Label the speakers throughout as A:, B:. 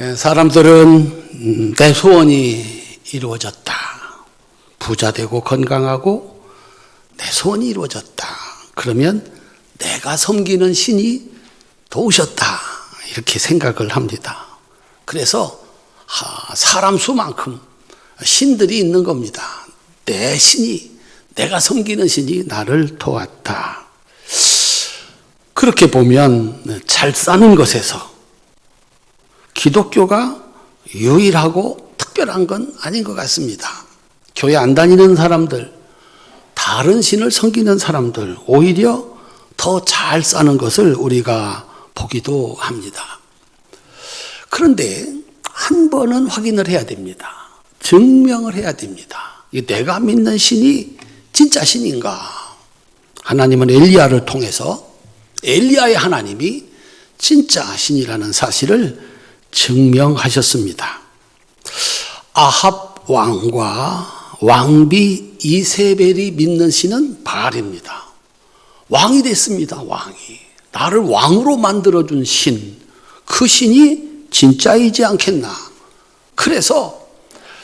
A: 사람들은 내 소원이 이루어졌다. 부자 되고 건강하고 내 소원이 이루어졌다. 그러면 내가 섬기는 신이 도우셨다. 이렇게 생각을 합니다. 그래서 사람 수만큼 신들이 있는 겁니다. 내 신이, 내가 섬기는 신이 나를 도왔다. 그렇게 보면 잘 사는 것에서 기독교가 유일하고 특별한 건 아닌 것 같습니다. 교회 안 다니는 사람들, 다른 신을 섬기는 사람들, 오히려 더 잘 사는 것을 우리가 보기도 합니다. 그런데 한 번은 확인을 해야 됩니다. 증명을 해야 됩니다. 내가 믿는 신이 진짜 신인가? 하나님은 엘리야를 통해서 엘리야의 하나님이 진짜 신이라는 사실을 증명하셨습니다. 아합 왕과 왕비 이세벨이 믿는 신은 바알입니다. 왕이 됐습니다. 왕이. 나를 왕으로 만들어준 신, 그 신이 진짜이지 않겠나. 그래서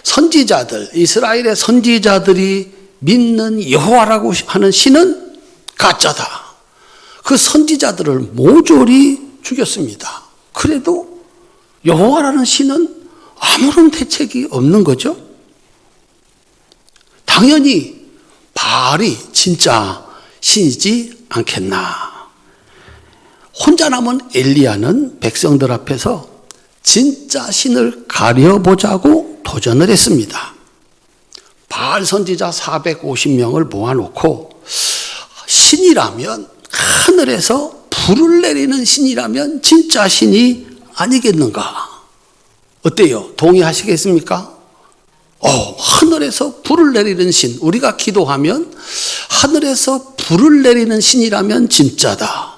A: 선지자들, 이스라엘의 선지자들이 믿는 여호와라고 하는 신은 가짜다. 그 선지자들을 모조리 죽였습니다. 그래도 여호와라는 신은 아무런 대책이 없는 거죠. 당연히 바알이 진짜 신이지 않겠나. 혼자 남은 엘리야는 백성들 앞에서 진짜 신을 가려보자고 도전을 했습니다. 바알 선지자 450명을 모아놓고 신이라면, 하늘에서 불을 내리는 신이라면 진짜 신이 아니겠는가? 어때요? 동의하시겠습니까? 하늘에서 불을 내리는 신, 우리가 기도하면 하늘에서 불을 내리는 신이라면 진짜다.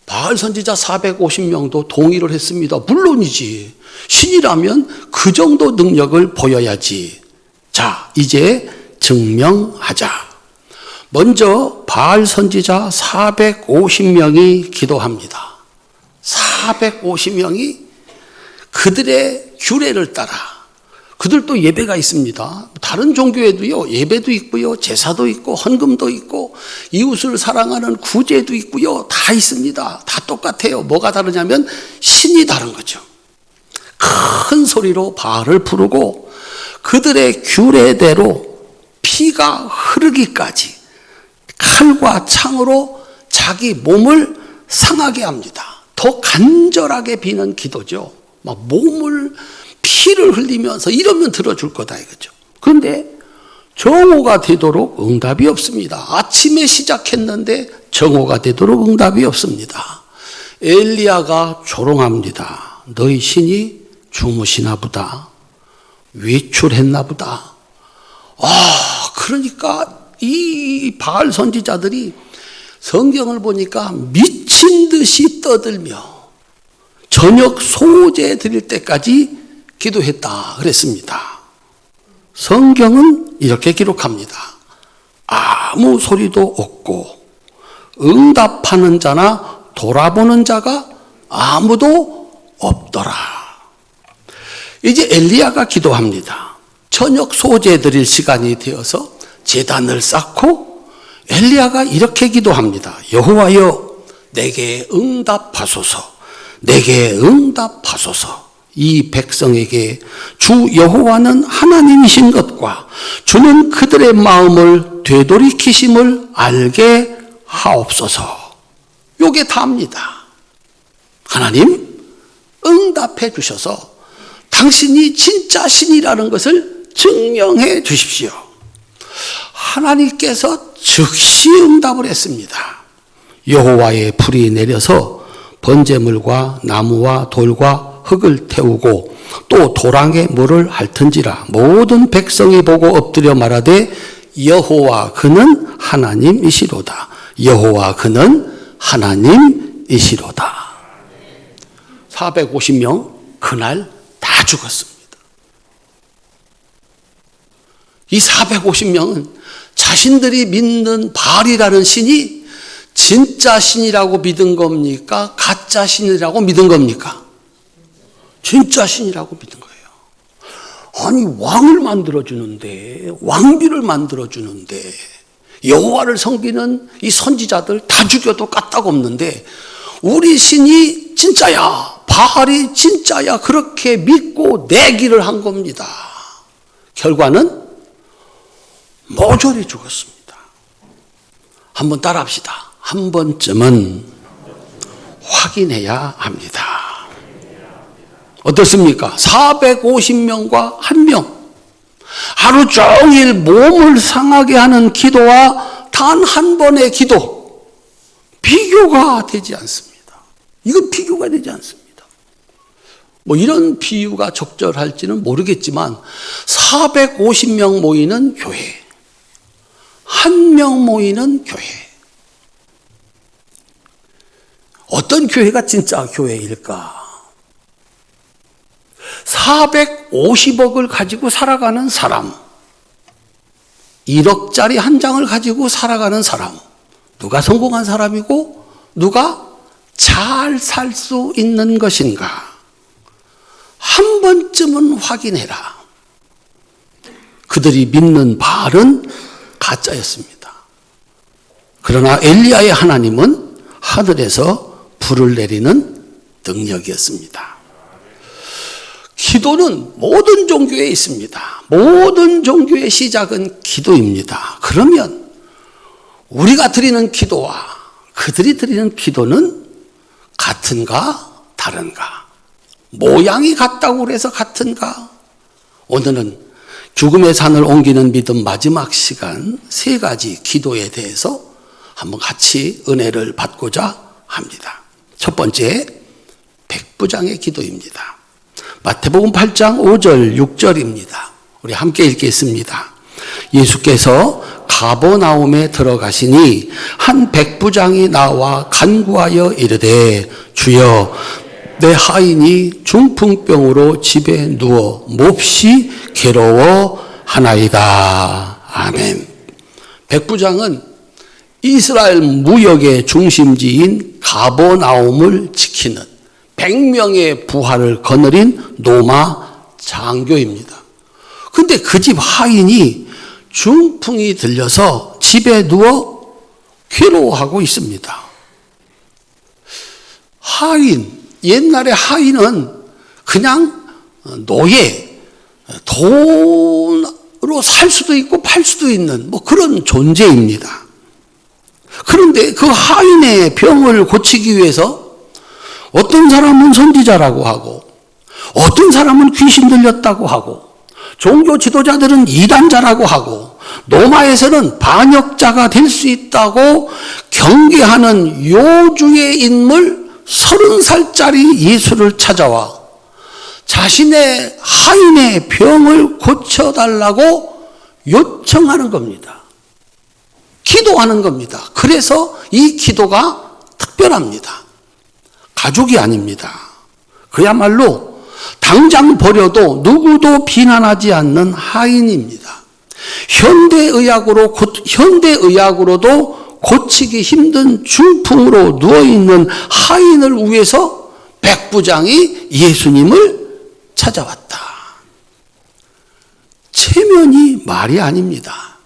A: 바알 선지자 450명도 동의를 했습니다. 물론이지. 신이라면 그 정도 능력을 보여야지. 자, 이제 증명하자. 먼저 바알 선지자 450명이 기도합니다. 450명이 그들의 규례를 따라, 그들도 예배가 있습니다. 다른 종교에도요, 예배도 있고요, 제사도 있고, 헌금도 있고, 이웃을 사랑하는 구제도 있고요, 다 있습니다. 다 똑같아요. 뭐가 다르냐면 신이 다른 거죠. 큰 소리로 바알을 부르고 그들의 규례대로 피가 흐르기까지 칼과 창으로 자기 몸을 상하게 합니다. 더 간절하게 비는 기도죠. 막 몸을 피를 흘리면서 이러면 들어줄 거다 이거죠. 그런데 정오가 되도록 응답이 없습니다. 아침에 시작했는데 정오가 되도록 응답이 없습니다. 엘리야가 조롱합니다. 너희 신이 주무시나 보다. 외출했나 보다. 그러니까 이 바알 선지자들이 성경을 보니까 미친 듯이 떠들며 저녁 소제 드릴 때까지 기도했다 그랬습니다. 성경은 이렇게 기록합니다. 아무 소리도 없고 응답하는 자나 돌아보는 자가 아무도 없더라. 이제 엘리야가 기도합니다. 저녁 소제 드릴 시간이 되어서 제단을 쌓고 엘리야가 이렇게 기도합니다. 여호와여, 내게 응답하소서. 내게 응답하소서. 이 백성에게 주 여호와는 하나님이신 것과 주는 그들의 마음을 되돌이키심을 알게 하옵소서. 요게 다입니다. 하나님, 응답해 주셔서 당신이 진짜 신이라는 것을 증명해 주십시오. 하나님께서 즉시 응답을 했습니다. 여호와의 불이 내려서 번제물과 나무와 돌과 흙을 태우고 또 도랑에 물을 핥은지라 모든 백성이 보고 엎드려 말하되 여호와 그는 하나님이시로다. 여호와 그는 하나님이시로다. 450명 그날 다 죽었습니다. 이 450명은 자신들이 믿는 바알이라는 신이 진짜 신이라고 믿은 겁니까? 가짜 신이라고 믿은 겁니까? 진짜 신이라고 믿는 거예요. 아니, 왕을 만들어주는데, 왕비를 만들어주는데, 여호와를 섬기는 이 선지자들 다 죽여도 까딱없는데, 우리 신이 진짜야, 바알이 진짜야, 그렇게 믿고 내기를 한 겁니다. 결과는 모조리 죽었습니다. 한번 따라합시다. 한 번쯤은 확인해야 합니다. 어떻습니까? 450명과 1명. 하루 종일 몸을 상하게 하는 기도와 단 한 번의 기도. 비교가 되지 않습니다. 이건 비교가 되지 않습니다. 뭐 이런 비유가 적절할지는 모르겠지만 450명 모이는 교회, 1명 모이는 교회. 어떤 교회가 진짜 교회일까? 450억을 가지고 살아가는 사람, 1억짜리 한 장을 가지고 살아가는 사람, 누가 성공한 사람이고 누가 잘 살 수 있는 것인가? 한 번쯤은 확인해라. 그들이 믿는 바알은 가짜였습니다. 그러나 엘리야의 하나님은 하늘에서 불을 내리는 능력이었습니다. 기도는 모든 종교에 있습니다. 모든 종교의 시작은 기도입니다. 그러면 우리가 드리는 기도와 그들이 드리는 기도는 같은가 다른가? 모양이 같다고 해서 같은가? 오늘은 죽음의 산을 옮기는 믿음 마지막 시간 3가지 기도에 대해서 한번 같이 은혜를 받고자 합니다. 첫 번째, 백부장의 기도입니다. 마태복음 8장 5절 6절입니다. 우리 함께 읽겠습니다. 예수께서 가버나움에 들어가시니 한 백부장이 나와 간구하여 이르되 주여 내 하인이 중풍병으로 집에 누워 몹시 괴로워하나이다. 아멘. 백부장은 이스라엘 무역의 중심지인 가버나움을 지키는 100명의 부하를 거느린 로마 장교입니다. 근데 그 집 하인이 중풍이 들려서 집에 누워 괴로워하고 있습니다. 하인, 옛날에 하인은 그냥 노예, 돈으로 살 수도 있고 팔 수도 있는 뭐 그런 존재입니다. 그런데 그 하인의 병을 고치기 위해서 어떤 사람은 선지자라고 하고 어떤 사람은 귀신 들렸다고 하고 종교 지도자들은 이단자라고 하고 로마에서는 반역자가 될 수 있다고 경계하는 요주의 인물 30살짜리 예수를 찾아와 자신의 하인의 병을 고쳐달라고 요청하는 겁니다. 기도하는 겁니다. 그래서 이 기도가 특별합니다. 가족이 아닙니다. 그야말로 당장 버려도 누구도 비난하지 않는 하인입니다. 현대의학으로도 고치기 힘든 중풍으로 누워있는 하인을 위해서 백부장이 예수님을 찾아왔다. 체면이 말이 아닙니다.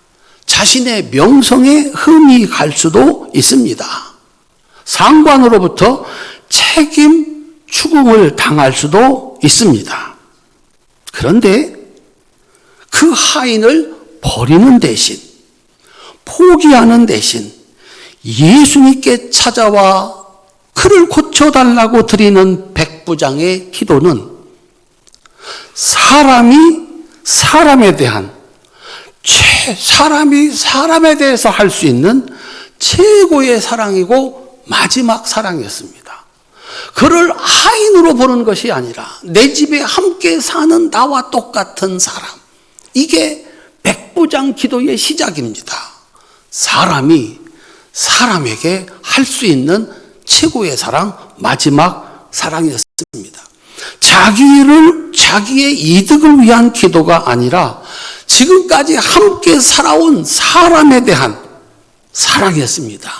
A: 자신의 명성에 흠이 갈 수도 있습니다. 상관으로부터 책임 추궁을 당할 수도 있습니다. 그런데 그 하인을 버리는 대신, 포기하는 대신 예수님께 찾아와 그를 고쳐달라고 드리는 백부장의 기도는 사람이 사람에 대해서 할 수 있는 최고의 사랑이고 마지막 사랑이었습니다. 그를 하인으로 보는 것이 아니라 내 집에 함께 사는 나와 똑같은 사람. 이게 백부장 기도의 시작입니다. 사람이 사람에게 할 수 있는 최고의 사랑, 마지막 사랑이었습니다. 자기의 이득을 위한 기도가 아니라 지금까지 함께 살아온 사람에 대한 사랑이었습니다.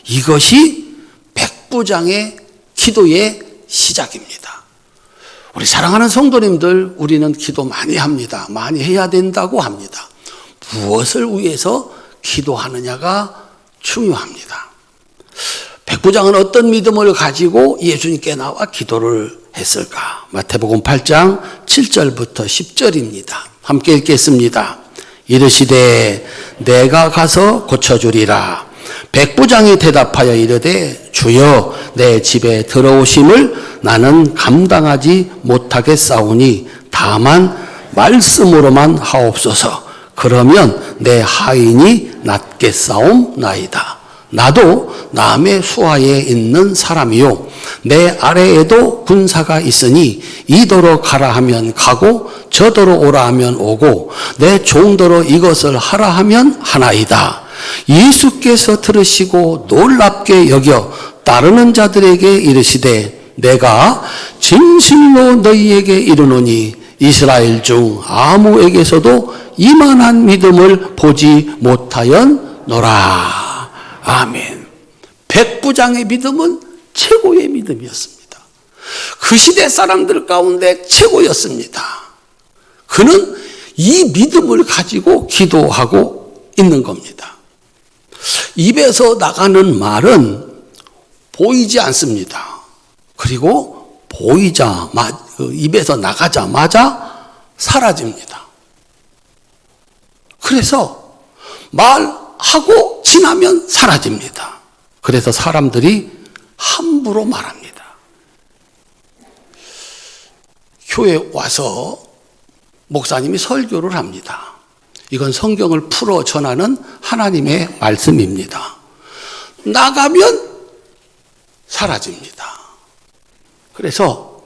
A: 이것이 백부장의 기도의 시작입니다. 우리 사랑하는 성도님들, 우리는 기도 많이 합니다. 많이 해야 된다고 합니다. 무엇을 위해서 기도하느냐가 중요합니다. 백부장은 어떤 믿음을 가지고 예수님께 나와 기도를 했을까? 마태복음 8장 7절부터 10절입니다. 함께 읽겠습니다. 이르시되 내가 가서 고쳐주리라. 백부장이 대답하여 이르되 주여 내 집에 들어오심을 나는 감당하지 못하겠사오니 다만 말씀으로만 하옵소서. 그러면 내 하인이 낫겠사옵나이다. 나도 남의 수하에 있는 사람이요 내 아래에도 군사가 있으니 이도로 가라 하면 가고 저도로 오라 하면 오고 내 종도로 이것을 하라 하면 하나이다. 예수께서 들으시고 놀랍게 여겨 따르는 자들에게 이르시되 내가 진실로 너희에게 이르노니 이스라엘 중 아무에게서도 이만한 믿음을 보지 못하였노라. 아멘. 백부장의 믿음은 최고의 믿음이었습니다. 그 시대 사람들 가운데 최고였습니다. 그는 이 믿음을 가지고 기도하고 있는 겁니다. 입에서 나가는 말은 보이지 않습니다. 그리고 입에서 나가자마자 사라집니다. 그래서 말하고 지나면 사라집니다. 그래서 사람들이 함부로 말합니다. 교회 와서 목사님이 설교를 합니다. 이건 성경을 풀어 전하는 하나님의 말씀입니다. 나가면 사라집니다. 그래서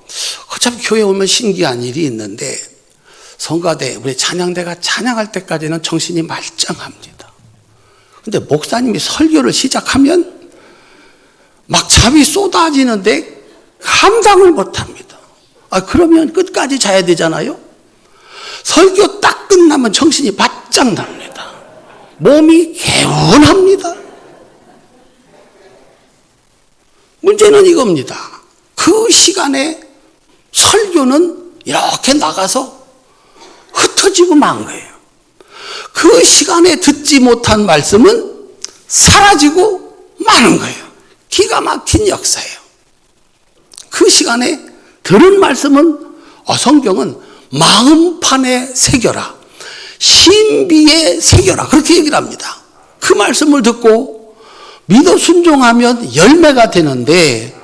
A: 어차피 교회 오면 신기한 일이 있는데 성가대, 우리 찬양대가 찬양할 때까지는 정신이 말짱합니다. 근데 목사님이 설교를 시작하면 막 잠이 쏟아지는데 감당을 못합니다. 그러면 끝까지 자야 되잖아요. 설교 딱 끝나면 정신이 바짝 납니다. 몸이 개운합니다. 문제는 이겁니다. 그 시간에 설교는 이렇게 나가서 흩어지고 만 거예요. 그 시간에 듣지 못한 말씀은 사라지고 마는 거예요. 기가 막힌 역사예요. 그 시간에 들은 말씀은 성경은 마음판에 새겨라. 신비에 새겨라. 그렇게 얘기를 합니다. 그 말씀을 듣고 믿어 순종하면 열매가 되는데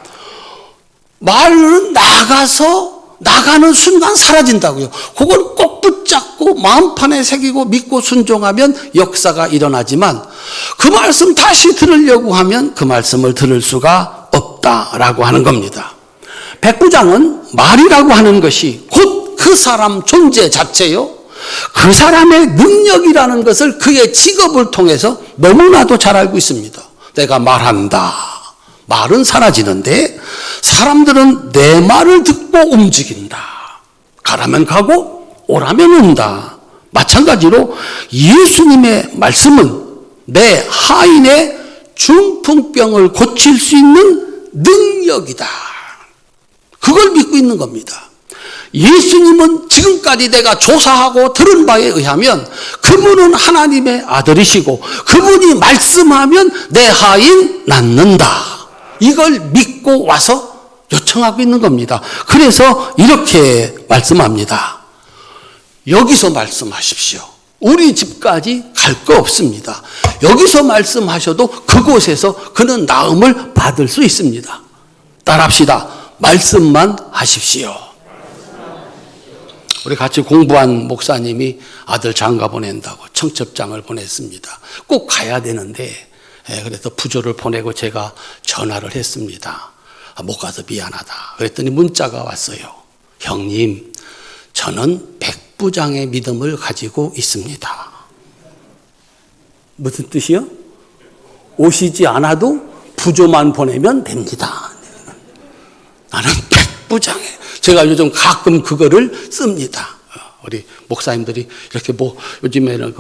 A: 말은 나가는 순간 사라진다고요. 그걸 꼭 붙잡고 마음판에 새기고 믿고 순종하면 역사가 일어나지만 그 말씀 다시 들으려고 하면 그 말씀을 들을 수가 없다라고 하는 겁니다. 백부장은 말이라고 하는 것이 곧 그 사람 존재 자체요. 그 사람의 능력이라는 것을 그의 직업을 통해서 너무나도 잘 알고 있습니다. 내가 말한다. 말은 사라지는데 사람들은 내 말을 듣고 움직인다. 가라면 가고 오라면 온다. 마찬가지로 예수님의 말씀은 내 하인의 중풍병을 고칠 수 있는 능력이다. 그걸 믿고 있는 겁니다. 예수님은 지금까지 내가 조사하고 들은 바에 의하면 그분은 하나님의 아들이시고 그분이 말씀하면 내 하인 낫는다. 이걸 믿고 와서 요청하고 있는 겁니다. 그래서 이렇게 말씀합니다. 여기서 말씀하십시오. 우리 집까지 갈 거 없습니다. 여기서 말씀하셔도 그곳에서 그는 나음을 받을 수 있습니다. 따라합시다. 말씀만 하십시오. 우리 같이 공부한 목사님이 아들 장가 보낸다고 청첩장을 보냈습니다. 꼭 가야 되는데 그래서 부조를 보내고 제가 전화를 했습니다. 못 가서 미안하다. 그랬더니 문자가 왔어요. 형님, 저는 백부장의 믿음을 가지고 있습니다. 무슨 뜻이요? 오시지 않아도 부조만 보내면 됩니다. 나는 백부장의, 제가 요즘 가끔 그거를 씁니다. 우리 목사님들이 이렇게 요즘에는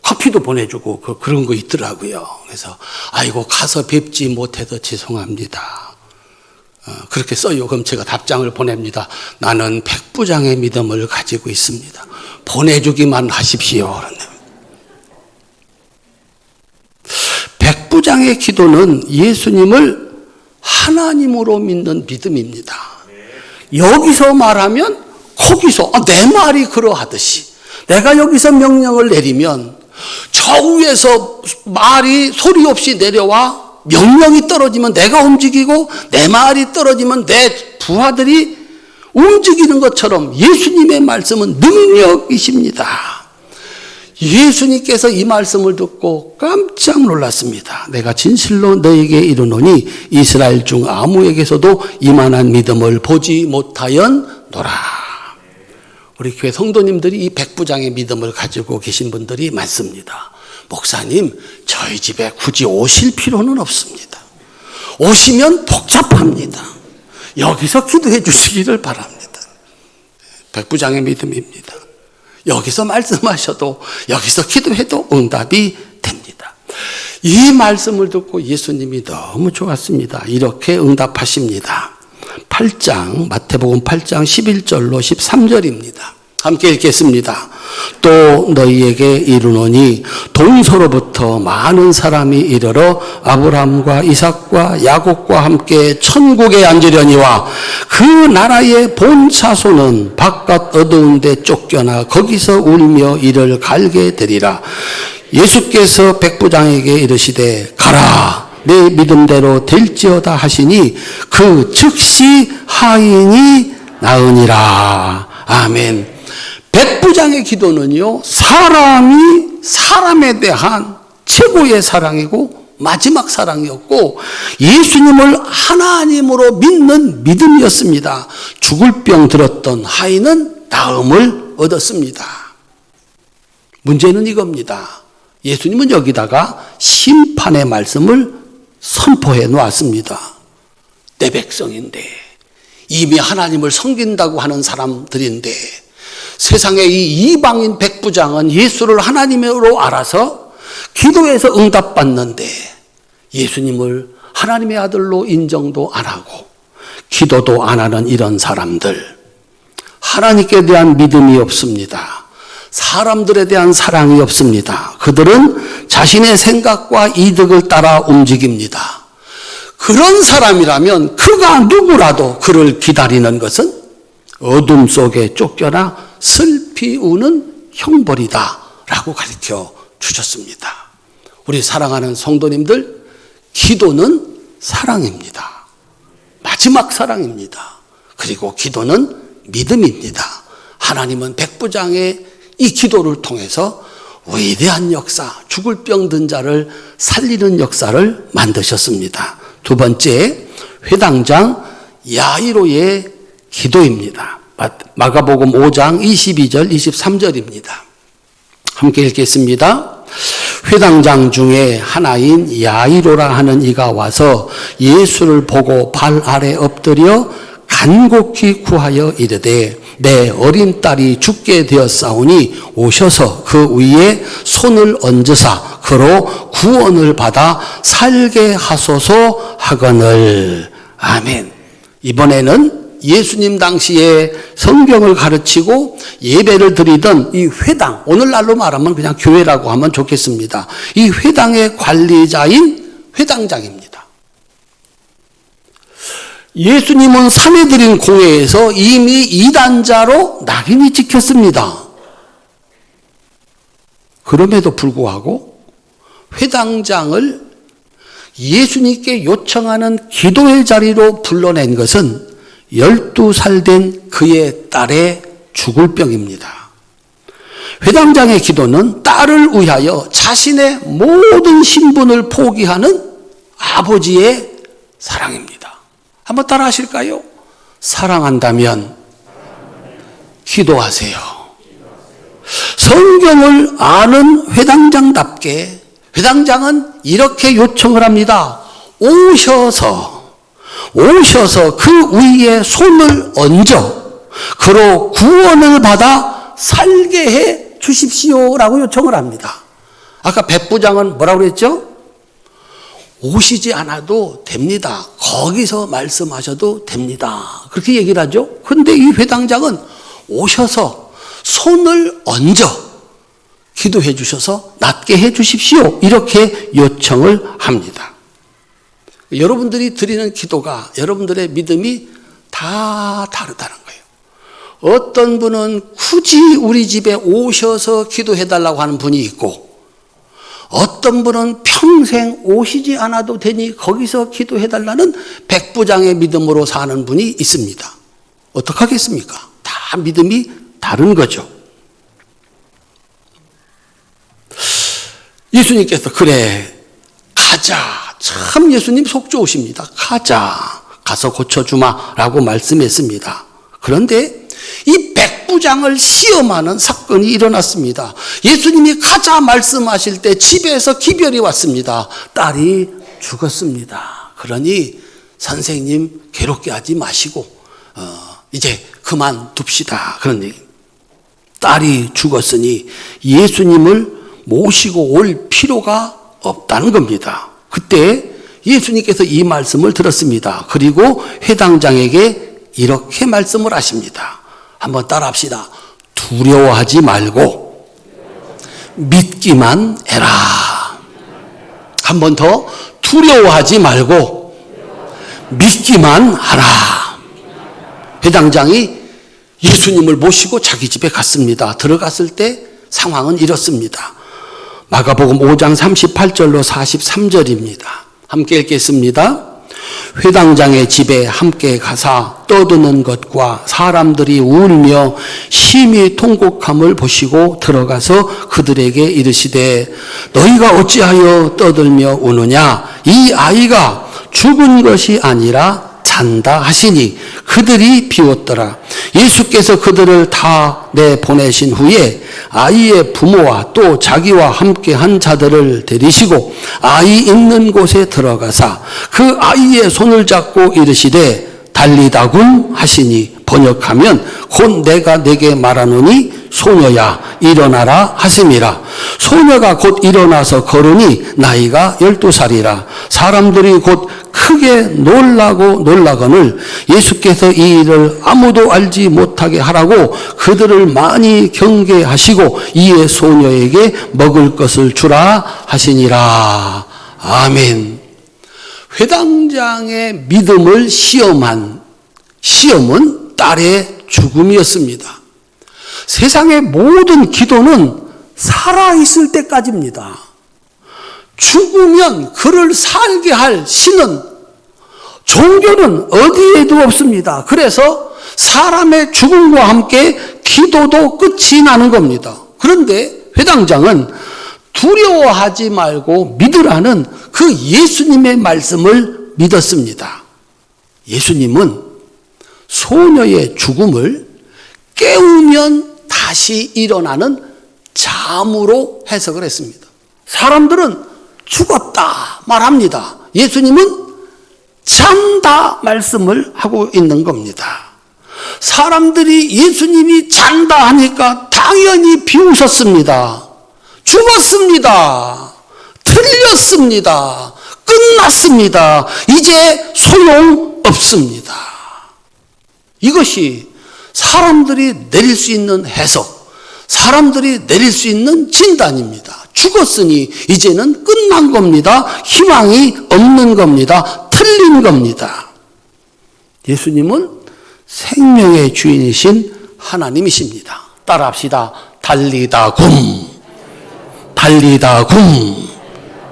A: 커피도 보내주고 그런 거 있더라고요. 그래서 아이고 가서 뵙지 못해서 죄송합니다. 그렇게 써요. 그럼 제가 답장을 보냅니다. 나는 백부장의 믿음을 가지고 있습니다. 보내주기만 하십시오. 백부장의 기도는 예수님을 하나님으로 믿는 믿음입니다. 여기서 말하면 거기서 내 말이 그러하듯이 내가 여기서 명령을 내리면 저 위에서 말이 소리 없이 내려와 명령이 떨어지면 내가 움직이고 내 말이 떨어지면 내 부하들이 움직이는 것처럼 예수님의 말씀은 능력이십니다. 예수님께서 이 말씀을 듣고 깜짝 놀랐습니다. 내가 진실로 너에게 이르노니 이스라엘 중 아무에게서도 이만한 믿음을 보지 못하였노라. 우리 교회 성도님들이 이 백부장의 믿음을 가지고 계신 분들이 많습니다. 목사님, 저희 집에 굳이 오실 필요는 없습니다. 오시면 복잡합니다. 여기서 기도해 주시기를 바랍니다. 백부장의 믿음입니다. 여기서 말씀하셔도 여기서 기도해도 응답이 됩니다. 이 말씀을 듣고 예수님이 너무 좋았습니다. 이렇게 응답하십니다. 8장 마태복음 8장 11절로 13절입니다. 함께 읽겠습니다. 또 너희에게 이르노니 동서로부터 많은 사람이 이르러 아브라함과 이삭과 야곱과 함께 천국에 앉으려니와 그 나라의 본 자손은 바깥 어두운 데 쫓겨나 거기서 울며 이를 갈게 되리라. 예수께서 백부장에게 이르시되 가라 내 믿음대로 될지어다 하시니 그 즉시 하인이 나으니라. 아멘. 백부장의 기도는요, 사람이 사람에 대한 최고의 사랑이고 마지막 사랑이었고 예수님을 하나님으로 믿는 믿음이었습니다. 죽을 병 들었던 하인은 나음을 얻었습니다. 문제는 이겁니다. 예수님은 여기다가 심판의 말씀을 선포해 놓았습니다. 내 백성인데 이미 하나님을 섬긴다고 하는 사람들인데 세상의 이 이방인 백부장은 예수를 하나님으로 알아서 기도해서 응답받는데 예수님을 하나님의 아들로 인정도 안 하고 기도도 안 하는 이런 사람들, 하나님께 대한 믿음이 없습니다. 사람들에 대한 사랑이 없습니다. 그들은 자신의 생각과 이득을 따라 움직입니다. 그런 사람이라면 그가 누구라도 그를 기다리는 것은 어둠 속에 쫓겨나 슬피 우는 형벌이다 라고 가르쳐 주셨습니다. 우리 사랑하는 성도님들, 기도는 사랑입니다. 마지막 사랑입니다. 그리고 기도는 믿음입니다. 하나님은 백부장의 이 기도를 통해서 위대한 역사, 죽을 병 든 자를 살리는 역사를 만드셨습니다. 두 번째, 회당장 야이로의 기도입니다. 마가복음 5장 22절 23절입니다. 함께 읽겠습니다. 회당장 중에 하나인 야이로라 하는 이가 와서 예수를 보고 발 아래 엎드려 간곡히 구하여 이르되 내 어린 딸이 죽게 되었사오니 오셔서 그 위에 손을 얹으사 그로 구원을 받아 살게 하소서 하거늘. 아멘. 이번에는 예수님 당시에 성경을 가르치고 예배를 드리던 이 회당, 오늘날로 말하면 그냥 교회라고 하면 좋겠습니다. 이 회당의 관리자인 회당장입니다. 예수님은 산에 드린 공회에서 이미 이단자로 낙인이 찍혔습니다. 그럼에도 불구하고 회당장을 예수님께 요청하는 기도의 자리로 불러낸 것은 12살 된 그의 딸의 죽을 병입니다. 회당장의 기도는 딸을 위하여 자신의 모든 신분을 포기하는 아버지의 사랑입니다. 한번 따라 하실까요? 사랑한다면 기도하세요. 성경을 아는 회당장답게 회당장은 이렇게 요청을 합니다. 오셔서 그 위에 손을 얹어 그로 구원을 받아 살게 해 주십시오라고 요청을 합니다. 아까 백부장은 뭐라고 그랬죠? 오시지 않아도 됩니다. 거기서 말씀하셔도 됩니다. 그렇게 얘기를 하죠. 그런데 이 회당장은 오셔서 손을 얹어 기도해 주셔서 낫게 해 주십시오. 이렇게 요청을 합니다. 여러분들이 드리는 기도가 여러분들의 믿음이 다 다르다는 거예요. 어떤 분은 굳이 우리 집에 오셔서 기도해 달라고 하는 분이 있고, 어떤 분은 평생 오시지 않아도 되니 거기서 기도해 달라는 백부장의 믿음으로 사는 분이 있습니다. 어떡하겠습니까? 다 믿음이 다른 거죠. 예수님께서 그래 가자. 참 예수님 속 좋으십니다. 가서 고쳐주마 라고 말씀했습니다. 그런데 이 백부장을 시험하는 사건이 일어났습니다. 예수님이 가자 말씀하실 때 집에서 기별이 왔습니다. 딸이 죽었습니다. 그러니 선생님 괴롭게 하지 마시고 이제 그만둡시다. 그런 얘기. 딸이 죽었으니 예수님을 모시고 올 필요가 없다는 겁니다. 그때 예수님께서 이 말씀을 들었습니다. 그리고 회당장에게 이렇게 말씀을 하십니다. 한번 따라합시다. 두려워하지 말고 믿기만 해라. 한 번 더. 두려워하지 말고 믿기만 하라. 회당장이 예수님을 모시고 자기 집에 갔습니다. 들어갔을 때 상황은 이렇습니다. 마가복음 5장 38절로 43절입니다. 함께 읽겠습니다. 회당장의 집에 함께 가사 떠드는 것과 사람들이 울며 심히 통곡함을 보시고 들어가서 그들에게 이르시되 너희가 어찌하여 떠들며 우느냐? 이 아이가 죽은 것이 아니라 잔다 하시니 그들이 비웃더라. 예수께서 그들을 다 내보내신 후에 아이의 부모와 또 자기와 함께 한 자들을 데리시고 아이 있는 곳에 들어가사 그 아이의 손을 잡고 이르시되 달리다굼 하시니 번역하면 곧 내가 내게 말하노니 소녀야 일어나라 하심이라. 소녀가 곧 일어나서 걸으니 나이가 12살이라. 사람들이 곧 크게 놀라거늘 예수께서 이 일을 아무도 알지 못하게 하라고 그들을 많이 경계하시고 이에 소녀에게 먹을 것을 주라 하시니라. 아멘. 회당장의 믿음을 시험은 딸의 죽음이었습니다. 세상의 모든 기도는 살아있을 때까지입니다. 죽으면 그를 살게 할 신은, 종교는 어디에도 없습니다. 그래서 사람의 죽음과 함께 기도도 끝이 나는 겁니다. 그런데 회당장은 두려워하지 말고 믿으라는 그 예수님의 말씀을 믿었습니다. 예수님은 소녀의 죽음을 깨우면 다시 일어나는 잠으로 해석을 했습니다. 사람들은 죽었다 말합니다. 예수님은 잔다 말씀을 하고 있는 겁니다. 사람들이 예수님이 잔다 하니까 당연히 비웃었습니다. 죽었습니다. 틀렸습니다. 끝났습니다. 이제 소용없습니다. 이것이 사람들이 내릴 수 있는 해석, 사람들이 내릴 수 있는 진단입니다. 죽었으니 이제는 끝난 겁니다. 희망이 없는 겁니다. 틀린 겁니다. 예수님은 생명의 주인이신 하나님이십니다. 따라합시다. 달리다굼. 달리다굼.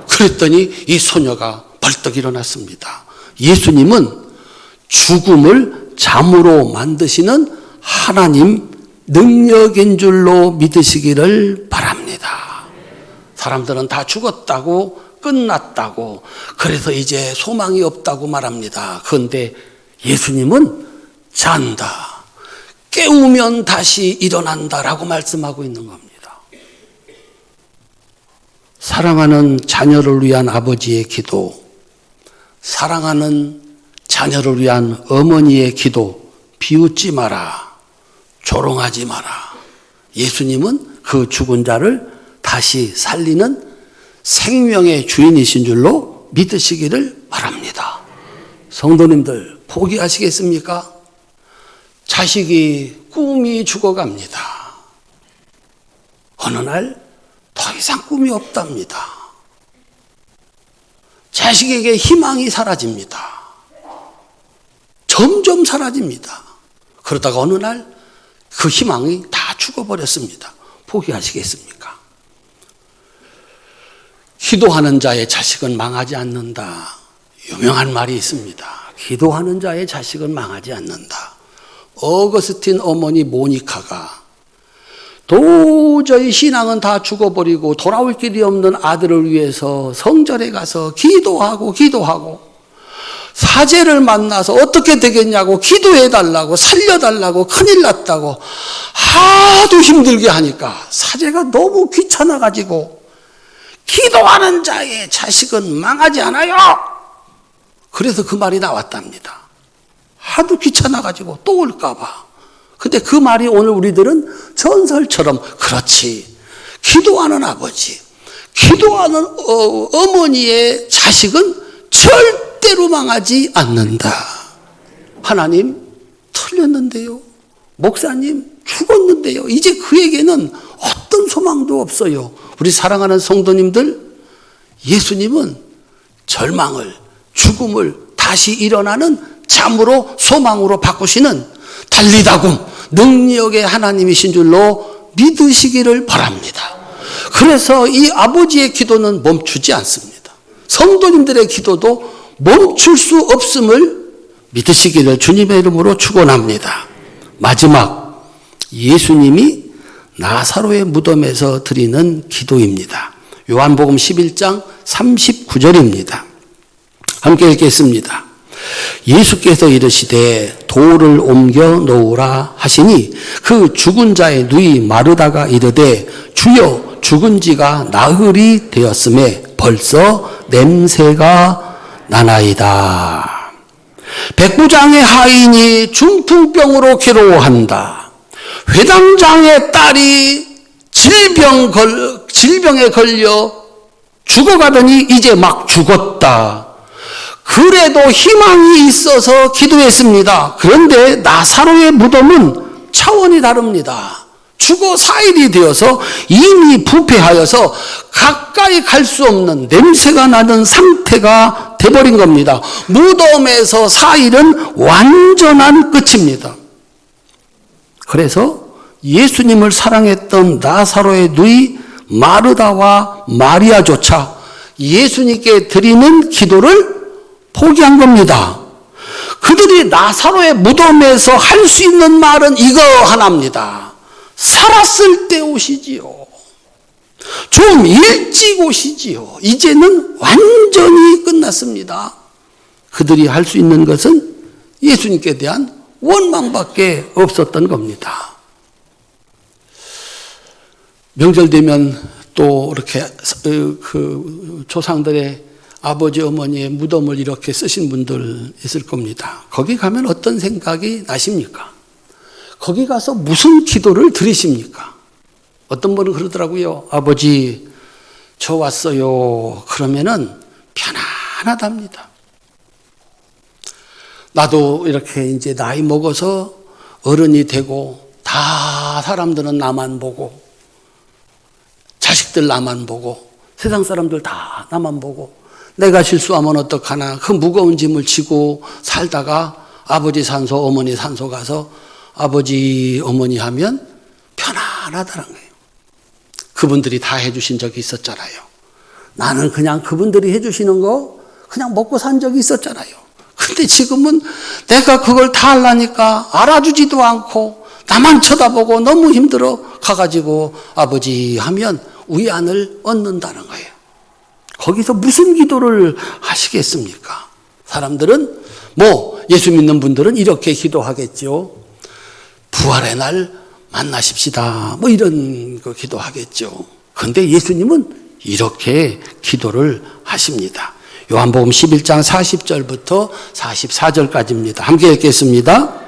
A: 그랬더니 이 소녀가 벌떡 일어났습니다. 예수님은 죽음을 잠으로 만드시는 하나님 능력인 줄로 믿으시기를 바랍니다. 사람들은 다 죽었다고, 끝났다고, 그래서 이제 소망이 없다고 말합니다. 그런데 예수님은 잔다, 깨우면 다시 일어난다라고 말씀하고 있는 겁니다. 사랑하는 자녀를 위한 아버지의 기도, 사랑하는 자녀를 위한 어머니의 기도, 비웃지 마라, 조롱하지 마라. 예수님은 그 죽은 자를 다시 살리는 생명의 주인이신 줄로 믿으시기를 바랍니다. 성도님들, 포기하시겠습니까? 자식이 꿈이 죽어갑니다. 어느 날 더 이상 꿈이 없답니다. 자식에게 희망이 사라집니다. 점점 사라집니다. 그러다가 어느 날 그 희망이 다 죽어버렸습니다. 포기하시겠습니까? 기도하는 자의 자식은 망하지 않는다. 유명한 말이 있습니다. 기도하는 자의 자식은 망하지 않는다. 어거스틴 어머니 모니카가 도저히 신앙은 다 죽어버리고 돌아올 길이 없는 아들을 위해서 성전에 가서 기도하고 사제를 만나서 어떻게 되겠냐고 기도해달라고 살려달라고 큰일 났다고 하도 힘들게 하니까 사제가 너무 귀찮아가지고 기도하는 자의 자식은 망하지 않아요. 그래서 그 말이 나왔답니다. 하도 귀찮아가지고 또 올까봐. 근데 그 말이 오늘 우리들은 전설처럼 그렇지. 기도하는 아버지, 기도하는 어머니의 자식은 절대로 망하지 않는다. 하나님 틀렸는데요. 목사님 죽었는데요. 이제 그에게는 어떤 소망도 없어요. 우리 사랑하는 성도님들, 예수님은 절망을, 죽음을 다시 일어나는 잠으로 소망으로 바꾸시는 달리다금 능력의 하나님이신 줄로 믿으시기를 바랍니다. 그래서 이 아버지의 기도는 멈추지 않습니다. 성도님들의 기도도 멈출 수 없음을 믿으시기를 주님의 이름으로 축원합니다. 마지막, 예수님이 나사로의 무덤에서 드리는 기도입니다. 요한복음 11장 39절입니다. 함께 읽겠습니다. 예수께서 이르시되 돌을 옮겨 놓으라 하시니 그 죽은 자의 누이 마르다가 이르되 주여 죽은 지가 나흘이 되었음에 벌써 냄새가 나나이다. 백부장의 하인이 중풍병으로 괴로워한다. 회당장의 딸이 질병에 걸려 죽어가더니 이제 막 죽었다. 그래도 희망이 있어서 기도했습니다. 그런데 나사로의 무덤은 차원이 다릅니다. 죽어 4일이 되어서 이미 부패하여서 가까이 갈 수 없는 냄새가 나는 상태가 돼버린 겁니다. 무덤에서 4일은 완전한 끝입니다. 그래서 예수님을 사랑했던 나사로의 누이 마르다와 마리아조차 예수님께 드리는 기도를 포기한 겁니다. 그들이 나사로의 무덤에서 할 수 있는 말은 이거 하나입니다. 살았을 때 오시지요. 좀 일찍 오시지요. 이제는 완전히 끝났습니다. 그들이 할 수 있는 것은 예수님께 대한 원망밖에 없었던 겁니다. 명절 되면 또 이렇게 그 조상들의 아버지 어머니의 무덤을 이렇게 쓰신 분들 있을 겁니다. 거기 가면 어떤 생각이 나십니까? 거기 가서 무슨 기도를 드리십니까? 어떤 분은 그러더라고요. 아버지 저 왔어요. 그러면은 편안하답니다. 나도 이렇게 이제 나이 먹어서 어른이 되고 다 사람들은 나만 보고 자식들 나만 보고 세상 사람들 다 나만 보고 내가 실수하면 어떡하나 그 무거운 짐을 지고 살다가 아버지 산소 어머니 산소 가서 아버지 어머니 하면 편안하다는 거예요. 그분들이 다 해주신 적이 있었잖아요. 나는 그냥 그분들이 해주시는 거 그냥 먹고 산 적이 있었잖아요. 근데 지금은 내가 그걸 다 하려니까 알아주지도 않고 나만 쳐다보고 너무 힘들어 가가지고 아버지 하면 위안을 얻는다는 거예요. 거기서 무슨 기도를 하시겠습니까? 사람들은 예수 믿는 분들은 이렇게 기도하겠죠. 부활의 날 만나십시다. 이런 거 기도하겠죠. 그런데 예수님은 이렇게 기도를 하십니다. 요한복음 11장 40절부터 44절까지입니다. 함께 읽겠습니다.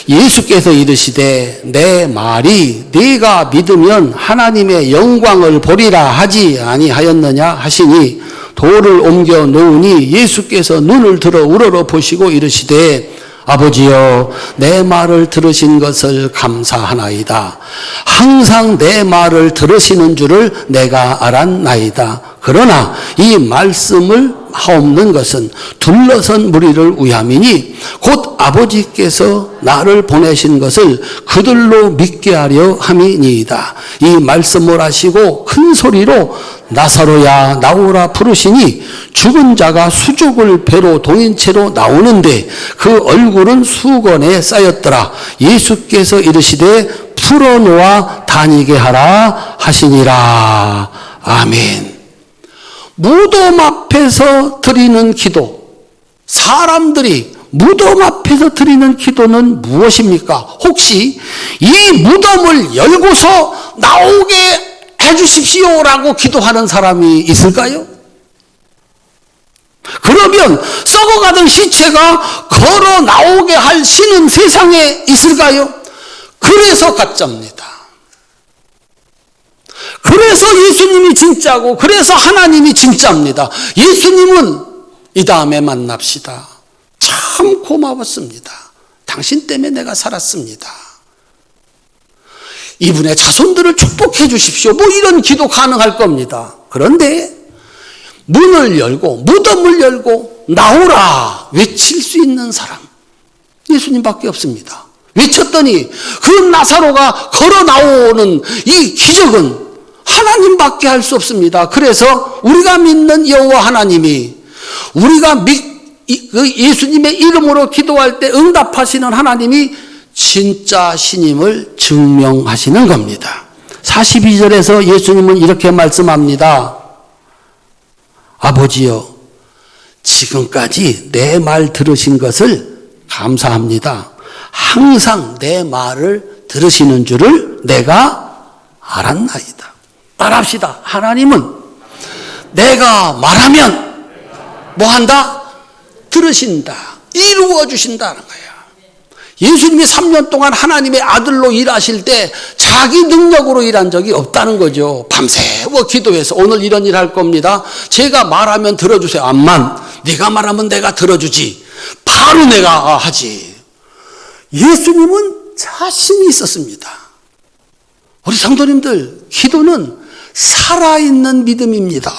A: 예수께서 이르시되 내 말이 네가 믿으면 하나님의 영광을 보리라 하지 아니하였느냐 하시니 돌을 옮겨 놓으니 예수께서 눈을 들어 우러러 보시고 이르시되 아버지여 내 말을 들으신 것을 감사하나이다. 항상 내 말을 들으시는 줄을 내가 알았나이다. 그러나 이 말씀을 하옵는 것은 둘러선 무리를 위함이니 곧 아버지께서 나를 보내신 것을 그들로 믿게 하려 함이니이다. 이 말씀을 하시고 큰 소리로 나사로야 나오라 부르시니 죽은 자가 수족을 배로 동인 채로 나오는데 그 얼굴은 수건에 쌓였더라. 예수께서 이르시되 풀어놓아 다니게 하라 하시니라. 아멘. 무덤 앞에서 드리는 기도, 사람들이 무덤 앞에서 드리는 기도는 무엇입니까? 혹시 이 무덤을 열고서 나오게 해주십시오라고 기도하는 사람이 있을까요? 그러면 썩어가던 시체가 걸어 나오게 할 신은 세상에 있을까요? 그래서 가짜입니다. 그래서 예수님이 진짜고 그래서 하나님이 진짜입니다. 예수님은 이 다음에 만납시다. 참 고마웠습니다. 당신 때문에 내가 살았습니다. 이분의 자손들을 축복해 주십시오. 뭐 이런 기도 가능할 겁니다. 그런데 문을 열고 무덤을 열고 나오라 외칠 수 있는 사람 예수님밖에 없습니다. 외쳤더니 그 나사로가 걸어 나오는 이 기적은 하나님밖에 할 수 없습니다. 그래서 우리가 믿는 여호와 하나님이 우리가 예수님의 이름으로 기도할 때 응답하시는 하나님이 진짜 신임을 증명하시는 겁니다. 42절에서 예수님은 이렇게 말씀합니다. 아버지여 지금까지 내 말 들으신 것을 감사합니다. 항상 내 말을 들으시는 줄을 내가 알았나이다. 말합시다. 하나님은 내가 말하면 뭐한다? 들으신다. 이루어 주신다는 거야. 예수님이 3년 동안 하나님의 아들로 일하실 때 자기 능력으로 일한 적이 없다는 거죠. 밤새워 기도해서 오늘 이런 일 할 겁니다. 제가 말하면 들어주세요. 암만 네가 말하면 내가 들어주지. 바로 내가 하지. 예수님은 자신이 있었습니다. 우리 성도님들 기도는 살아있는 믿음입니다.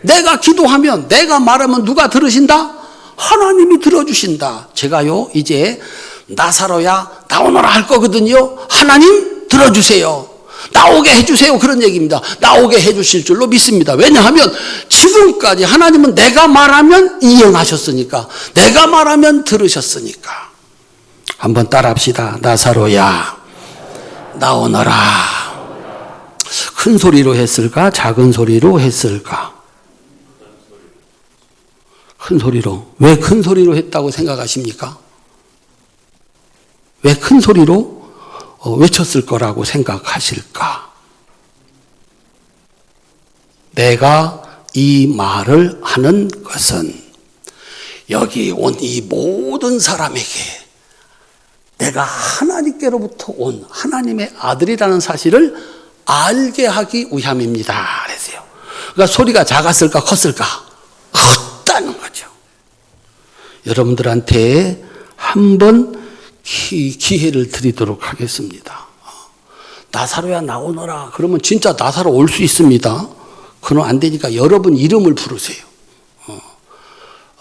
A: 내가 기도하면 내가 말하면 누가 들으신다? 하나님이 들어주신다. 제가요 이제 나사로야 나오너라 할 거거든요. 하나님 들어주세요. 나오게 해주세요. 그런 얘기입니다. 나오게 해주실 줄로 믿습니다. 왜냐하면 지금까지 하나님은 내가 말하면 이행하셨으니까 내가 말하면 들으셨으니까. 한번 따라합시다. 나사로야 나오너라. 큰 소리로 했을까? 작은 소리로 했을까? 큰 소리로. 왜 큰 소리로 했다고 생각하십니까? 왜 큰 소리로 외쳤을 거라고 생각하실까? 내가 이 말을 하는 것은 여기 온 이 모든 사람에게 내가 하나님께로부터 온 하나님의 아들이라는 사실을 알게 하기 위함입니다. 그랬어요. 그러니까 소리가 작았을까 컸을까? 컸다는 거죠. 여러분들한테 한번 기회를 드리도록 하겠습니다. 나사로야 나오너라. 그러면 진짜 나사로 올 수 있습니다. 그건 안 되니까 여러분 이름을 부르세요.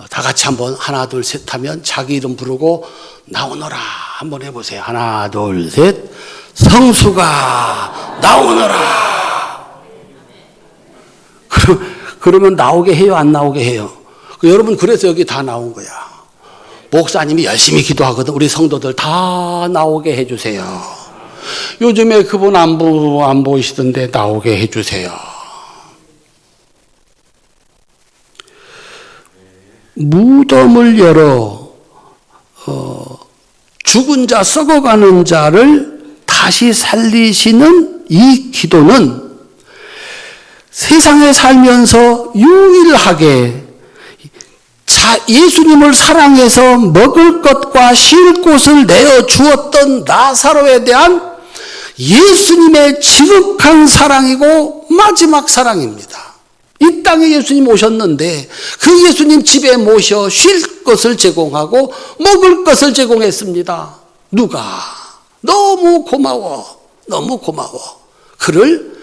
A: 다 같이 한번 하나 둘 셋 하면 자기 이름 부르고 나오너라 한번 해보세요. 하나 둘 셋. 성수가 나오너라. 그러면 나오게 해요? 안 나오게 해요? 여러분 그래서 여기 다 나온 거야. 목사님이 열심히 기도하거든. 우리 성도들 다 나오게 해주세요. 요즘에 그분 안 보이시던데 나오게 해주세요. 무덤을 열어 죽은 자 썩어가는 자를 다시 살리시는 이 기도는 세상에 살면서 유일하게 예수님을 사랑해서 먹을 것과 쉴 곳을 내어 주었던 나사로에 대한 예수님의 지극한 사랑이고 마지막 사랑입니다. 이 땅에 예수님 오셨는데 그 예수님 집에 모셔 쉴 것을 제공하고 먹을 것을 제공했습니다. 누가? 너무 고마워. 너무 고마워. 그를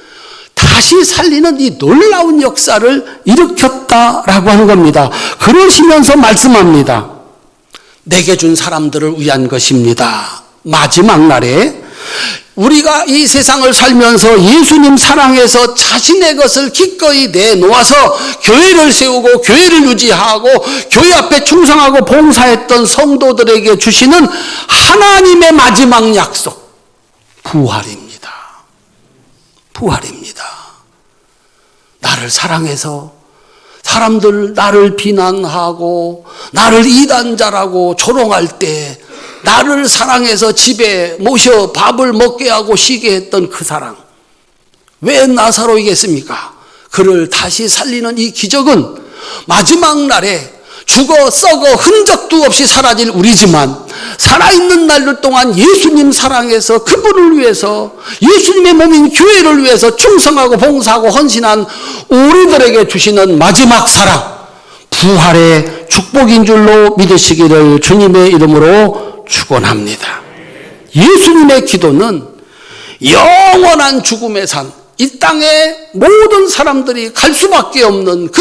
A: 다시 살리는 이 놀라운 역사를 일으켰다라고 하는 겁니다. 그러시면서 말씀합니다. 내게 준 사람들을 위한 것입니다. 마지막 날에 우리가 이 세상을 살면서 예수님 사랑해서 자신의 것을 기꺼이 내놓아서 교회를 세우고 교회를 유지하고 교회 앞에 충성하고 봉사했던 성도들에게 주시는 하나님의 마지막 약속, 부활입니다. 부활입니다. 나를 사랑해서 사람들 나를 비난하고 나를 이단자라고 조롱할 때 나를 사랑해서 집에 모셔 밥을 먹게 하고 쉬게 했던 그 사랑, 왜 나사로이겠습니까? 그를 다시 살리는 이 기적은 마지막 날에 죽어 썩어 흔적도 없이 사라질 우리지만 살아있는 날들 동안 예수님 사랑해서 그분을 위해서 예수님의 몸인 교회를 위해서 충성하고 봉사하고 헌신한 우리들에게 주시는 마지막 사랑, 부활의 축복인 줄로 믿으시기를 주님의 이름으로 축원합니다. 예수님의 기도는 영원한 죽음의 산, 이 땅에 모든 사람들이 갈 수밖에 없는 그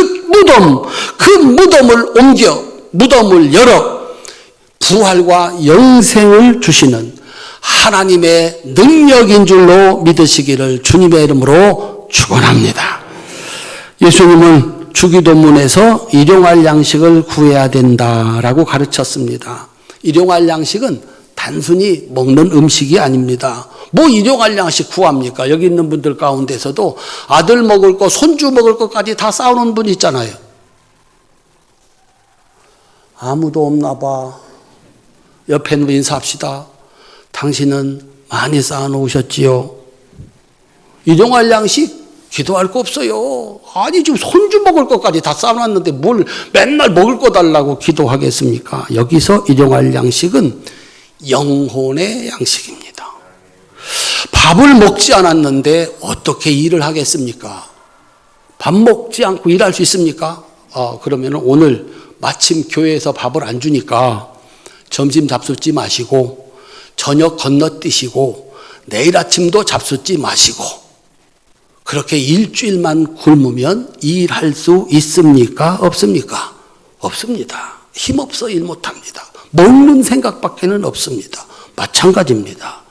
A: 무덤을 옮겨 무덤을 열어 부활과 영생을 주시는 하나님의 능력인 줄로 믿으시기를 주님의 이름으로 축원합니다. 예수님은 주기도문에서 일용할 양식을 구해야 된다라고 가르쳤습니다. 일용할 양식은 단순히 먹는 음식이 아닙니다. 뭐 일용할 양식 구합니까? 여기 있는 분들 가운데서도 아들 먹을 거, 손주 먹을 것까지 다 쌓아놓은 분 있잖아요. 아무도 없나 봐. 옆에 누구 인사합시다. 당신은 많이 쌓아놓으셨지요. 일용할 양식 기도할 거 없어요. 아니 지금 손주 먹을 것까지 다 쌓아놨는데 뭘 맨날 먹을 거 달라고 기도하겠습니까? 여기서 일용할 양식은 영혼의 양식입니다. 밥을 먹지 않았는데 어떻게 일을 하겠습니까? 밥 먹지 않고 일할 수 있습니까? 그러면 오늘 마침 교회에서 밥을 안 주니까 점심 잡숫지 마시고 저녁 건너뛰시고 내일 아침도 잡숫지 마시고 그렇게 일주일만 굶으면 일할 수 있습니까? 없습니까? 없습니다. 힘없어 일 못합니다. 먹는 생각밖에는 없습니다. 마찬가지입니다.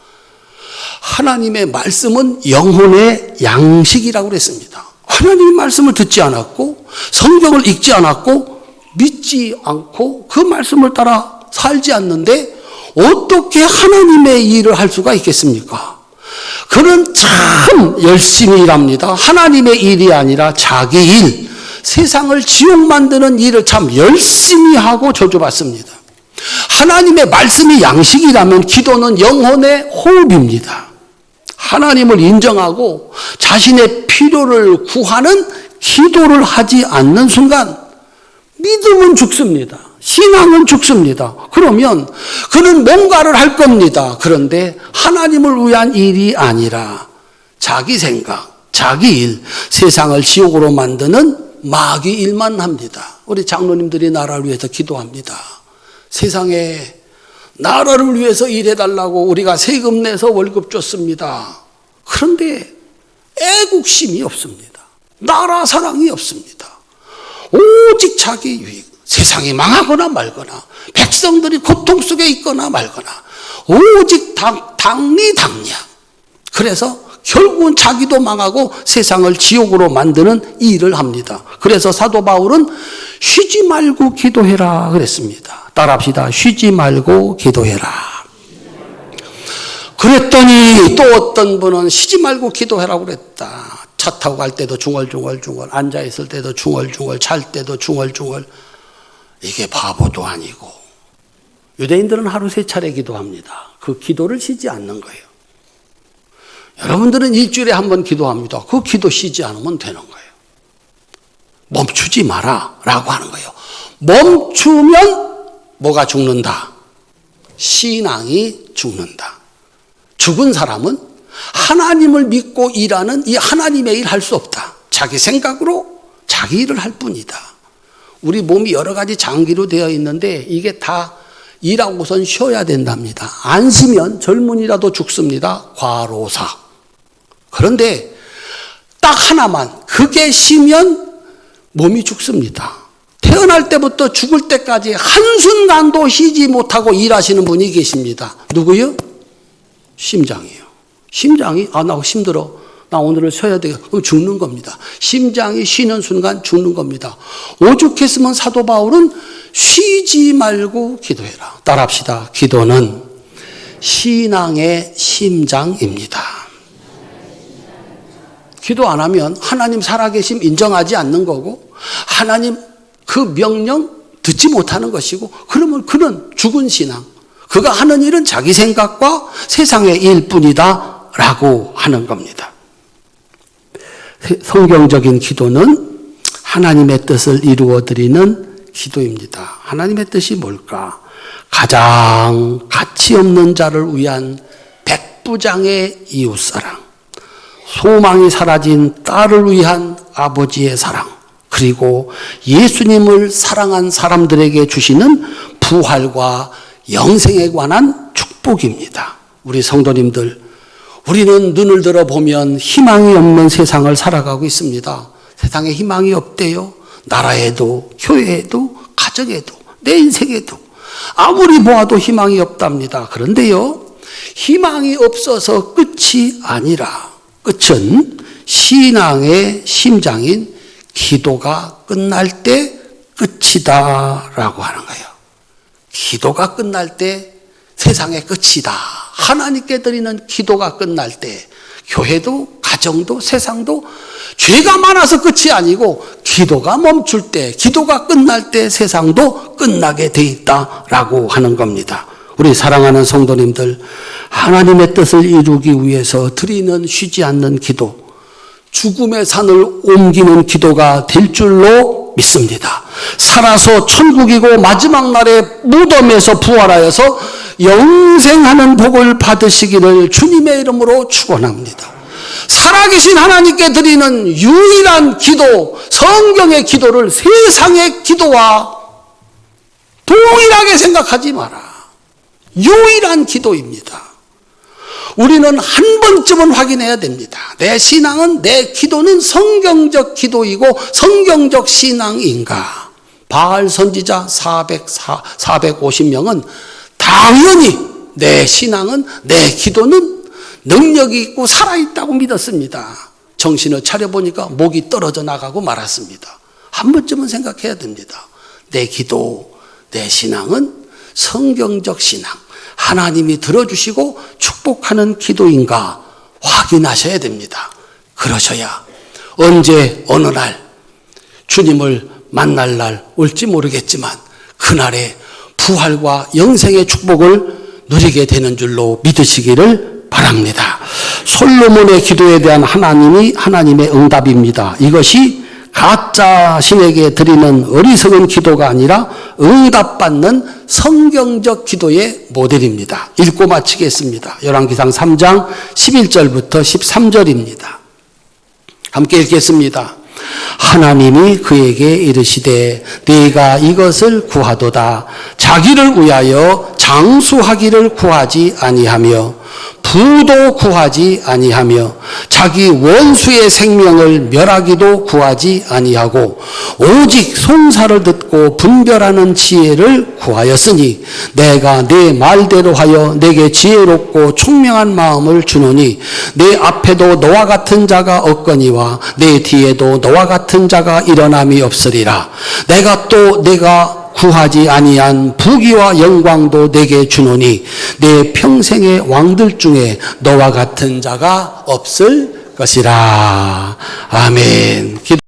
A: 하나님의 말씀은 영혼의 양식이라고 그랬습니다. 하나님의 말씀을 듣지 않았고 성경을 읽지 않았고 믿지 않고 그 말씀을 따라 살지 않는데 어떻게 하나님의 일을 할 수가 있겠습니까? 그는 참 열심히 일합니다. 하나님의 일이 아니라 자기 일, 세상을 지옥 만드는 일을 참 열심히 하고 저주받습니다. 하나님의 말씀이 양식이라면 기도는 영혼의 호흡입니다. 하나님을 인정하고 자신의 필요를 구하는 기도를 하지 않는 순간 믿음은 죽습니다. 신앙은 죽습니다. 그러면 그는 뭔가를 할 겁니다. 그런데 하나님을 위한 일이 아니라 자기 생각, 자기 일, 세상을 지옥으로 만드는 마귀 일만 합니다. 우리 장로님들이 나라를 위해서 기도합니다. 세상에 나라를 위해서 일해달라고 우리가 세금 내서 월급 줬습니다. 그런데 애국심이 없습니다. 나라 사랑이 없습니다. 오직 자기 유익, 세상이 망하거나 말거나 백성들이 고통 속에 있거나 말거나 오직 당리당량. 그래서 결국은 자기도 망하고 세상을 지옥으로 만드는 일을 합니다. 그래서 사도 바울은 쉬지 말고 기도해라 그랬습니다. 따라합시다. 쉬지 말고 기도해라. 그랬더니 또 어떤 분은 쉬지 말고 기도해라고 그랬다. 차 타고 갈 때도 중얼중얼 앉아있을 때도 중얼중얼 잘 때도 중얼중얼. 이게 바보도 아니고 유대인들은 하루 3차례 기도합니다. 그 기도를 쉬지 않는 거예요. 여러분들은 일주일에 한 번 기도합니다. 그 기도 쉬지 않으면 되는 거예요. 멈추지 마라 라고 하는 거예요. 멈추면 뭐가 죽는다? 신앙이 죽는다. 죽은 사람은 하나님을 믿고 일하는 이 하나님의 일 할 수 없다. 자기 생각으로 자기 일을 할 뿐이다. 우리 몸이 여러 가지 장기로 되어 있는데 이게 다 일하고선 쉬어야 된답니다. 안 쉬면 젊은이라도 죽습니다. 과로사. 그런데 딱 하나만, 그게 쉬면 몸이 죽습니다. 태어날 때부터 죽을 때까지 한순간도 쉬지 못하고 일하시는 분이 계십니다. 누구요? 심장이요. 심장이 나 힘들어. 나 오늘은 쉬어야 돼. 그럼 죽는 겁니다. 심장이 쉬는 순간 죽는 겁니다. 오죽했으면 사도 바울은 쉬지 말고 기도해라. 따라합시다. 기도는 신앙의 심장입니다. 기도 안 하면 하나님 살아계심 인정하지 않는 거고 하나님 그 명령 듣지 못하는 것이고 그러면 그는 죽은 신앙. 그가 하는 일은 자기 생각과 세상의 일뿐이다 라고 하는 겁니다. 성경적인 기도는 하나님의 뜻을 이루어드리는 기도입니다. 하나님의 뜻이 뭘까? 가장 가치 없는 자를 위한 백부장의 이웃사랑, 소망이 사라진 딸을 위한 아버지의 사랑, 그리고 예수님을 사랑한 사람들에게 주시는 부활과 영생에 관한 축복입니다. 우리 성도님들, 우리는 눈을 들어보면 희망이 없는 세상을 살아가고 있습니다. 세상에 희망이 없대요. 나라에도, 교회에도, 가정에도, 내 인생에도 아무리 보아도 희망이 없답니다. 그런데요, 희망이 없어서 끝이 아니라 끝은 신앙의 심장인 기도가 끝날 때 끝이다라고 하는 거예요. 기도가 끝날 때 세상의 끝이다. 하나님께 드리는 기도가 끝날 때 교회도 가정도 세상도 죄가 많아서 끝이 아니고 기도가 멈출 때, 기도가 끝날 때 세상도 끝나게 돼 있다라고 하는 겁니다. 우리 사랑하는 성도님들, 하나님의 뜻을 이루기 위해서 드리는 쉬지 않는 기도, 죽음의 산을 옮기는 기도가 될 줄로 믿습니다. 살아서 천국이고 마지막 날에 무덤에서 부활하여서 영생하는 복을 받으시기를 주님의 이름으로 축원합니다. 살아계신 하나님께 드리는 유일한 기도, 성경의 기도를 세상의 기도와 동일하게 생각하지 마라. 유일한 기도입니다. 우리는 한 번쯤은 확인해야 됩니다. 내 신앙은, 내 기도는 성경적 기도이고 성경적 신앙인가? 바알 선지자 450명은 당연히 내 신앙은, 내 기도는 능력이 있고 살아있다고 믿었습니다. 정신을 차려보니까 목이 떨어져 나가고 말았습니다. 한 번쯤은 생각해야 됩니다. 내 기도, 내 신앙은 성경적 신앙, 하나님이 들어주시고 축복하는 기도인가 확인하셔야 됩니다. 그러셔야 언제 어느 날 주님을 만날 날 올지 모르겠지만 그날에 부활과 영생의 축복을 누리게 되는 줄로 믿으시기를 바랍니다. 솔로몬의 기도에 대한 하나님의 응답입니다. 이것이 가짜 신에게 드리는 어리석은 기도가 아니라 응답받는 성경적 기도의 모델입니다. 읽고 마치겠습니다. 열왕기상 3장 11절부터 13절입니다. 함께 읽겠습니다. 하나님이 그에게 이르시되 네가 이것을 구하도다. 자기를 위하여 장수하기를 구하지 아니하며 부도 구하지 아니하며 자기 원수의 생명을 멸하기도 구하지 아니하고 오직 송사를 듣고 분별하는 지혜를 구하였으니 내가 네 말대로 하여 내게 지혜롭고 총명한 마음을 주노니 내 앞에도 너와 같은 자가 없거니와 내 뒤에도 너와 같은 자가 일어남이 없으리라. 내가 구하지 아니한 부귀와 영광도 내게 주노니 내 평생의 왕들 중에 너와 같은 자가 없을 것이라. 아멘.